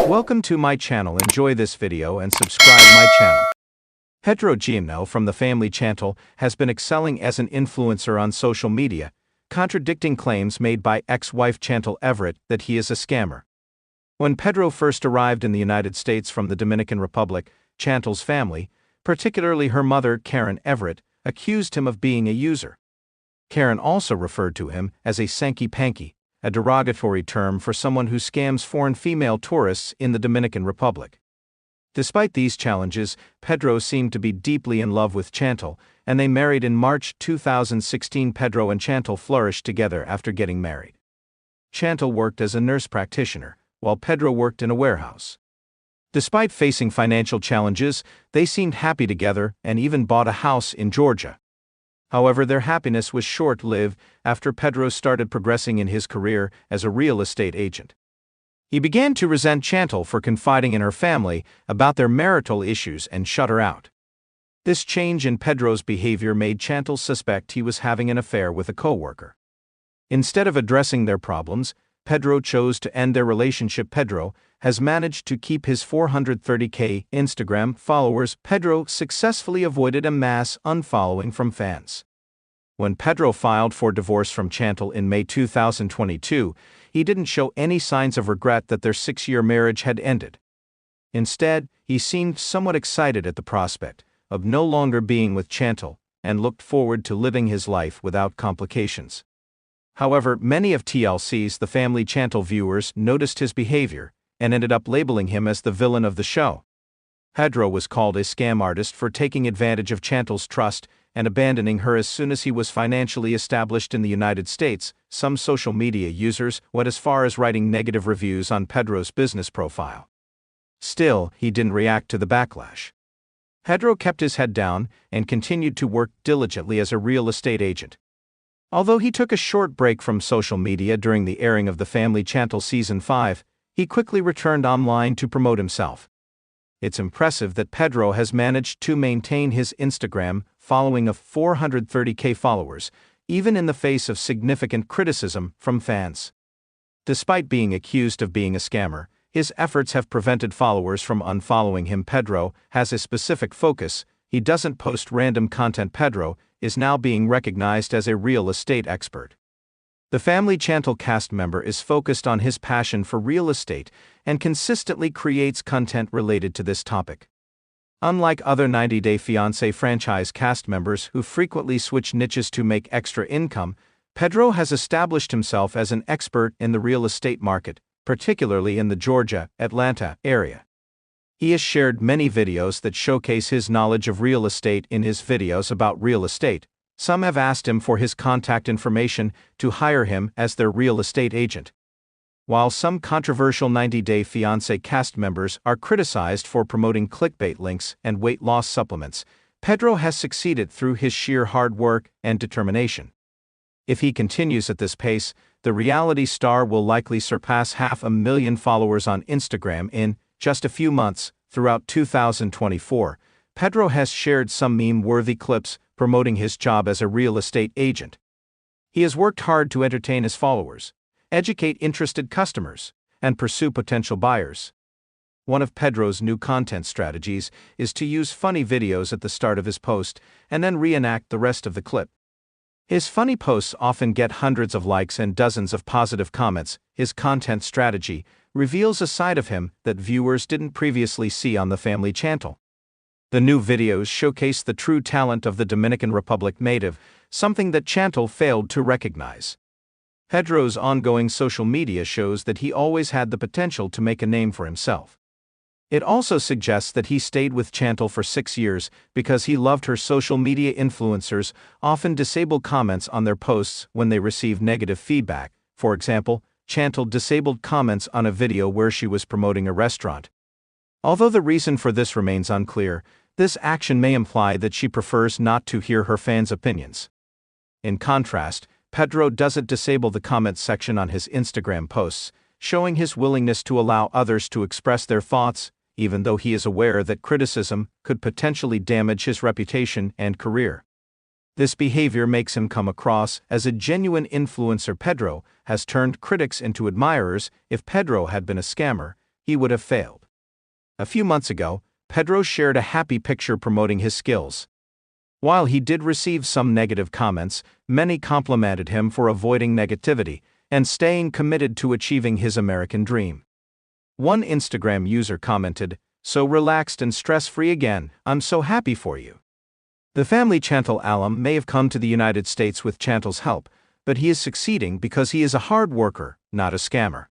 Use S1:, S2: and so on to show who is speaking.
S1: Welcome to my channel. Enjoy this video and subscribe my channel. Pedro Jimeno from the family Chantel has been excelling as an influencer on social media, contradicting claims made by ex-wife Chantel Everett that he is a scammer. When Pedro first arrived in the United States from the Dominican Republic, Chantel's family, particularly her mother Karen Everett, accused him of being a user. Karen also referred to him as a sanky-panky, a derogatory term for someone who scams foreign female tourists in the Dominican Republic. Despite these challenges, Pedro seemed to be deeply in love with Chantel, and they married in March 2016. Pedro and Chantel flourished together after getting married. Chantel worked as a nurse practitioner, while Pedro worked in a warehouse. Despite facing financial challenges, they seemed happy together and even bought a house in Georgia. However, their happiness was short-lived after Pedro started progressing in his career as a real estate agent. He began to resent Chantel for confiding in her family about their marital issues and shut her out. This change in Pedro's behavior made Chantel suspect he was having an affair with a co-worker. Instead of addressing their problems, Pedro chose to end their relationship. Pedro has managed to keep his 430,000 Instagram followers. Pedro successfully avoided a mass unfollowing from fans. When Pedro filed for divorce from Chantel in May 2022, he didn't show any signs of regret that their 6-year marriage had ended. Instead, he seemed somewhat excited at the prospect of no longer being with Chantel and looked forward to living his life without complications. However, many of TLC's The Family Chantel viewers noticed his behavior and ended up labeling him as the villain of the show. Pedro was called a scam artist for taking advantage of Chantel's trust and abandoning her as soon as he was financially established in the United States. Some social media users went as far as writing negative reviews on Pedro's business profile. Still, he didn't react to the backlash. Pedro kept his head down and continued to work diligently as a real estate agent. Although he took a short break from social media during the airing of The Family Chantel Season 5, he quickly returned online to promote himself. It's impressive that Pedro has managed to maintain his Instagram following of 430,000 followers, even in the face of significant criticism from fans. Despite being accused of being a scammer, his efforts have prevented followers from unfollowing him. Pedro has a specific focus. He doesn't post random content. Pedro is now being recognized as a real estate expert. The Family Chantel cast member is focused on his passion for real estate and consistently creates content related to this topic. Unlike other 90 Day Fiance franchise cast members who frequently switch niches to make extra income, Pedro has established himself as an expert in the real estate market, particularly in the Georgia, Atlanta area. He has shared many videos that showcase his knowledge of real estate. In his videos about real estate, some have asked him for his contact information to hire him as their real estate agent. While some controversial 90 Day Fiancé cast members are criticized for promoting clickbait links and weight loss supplements, Pedro has succeeded through his sheer hard work and determination. If he continues at this pace, the reality star will likely surpass 500,000 followers on Instagram in just a few months. Throughout 2024, Pedro has shared some meme-worthy clips promoting his job as a real estate agent. He has worked hard to entertain his followers, educate interested customers, and pursue potential buyers. One of Pedro's new content strategies is to use funny videos at the start of his post and then reenact the rest of the clip. His funny posts often get hundreds of likes and dozens of positive comments. His content strategy reveals a side of him that viewers didn't previously see on The Family Chantel. The new videos showcase the true talent of the Dominican Republic native, something that Chantel failed to recognize. Pedro's ongoing social media shows that he always had the potential to make a name for himself. It also suggests that he stayed with Chantel for 6 years because he loved her. Social media influencers often disable comments on their posts when they receive negative feedback. For example, Chantel disabled comments on a video where she was promoting a restaurant. Although the reason for this remains unclear, this action may imply that she prefers not to hear her fans' opinions. In contrast, Pedro doesn't disable the comments section on his Instagram posts, showing his willingness to allow others to express their thoughts, even though he is aware that criticism could potentially damage his reputation and career. This behavior makes him come across as a genuine influencer. Pedro has turned critics into admirers. If Pedro had been a scammer, he would have failed. A few months ago, Pedro shared a happy picture promoting his skills. While he did receive some negative comments, many complimented him for avoiding negativity and staying committed to achieving his American dream. One Instagram user commented, "So relaxed and stress-free again, I'm so happy for you." The family Chantel alum may have come to the United States with Chantel's help, but he is succeeding because he is a hard worker, not a scammer.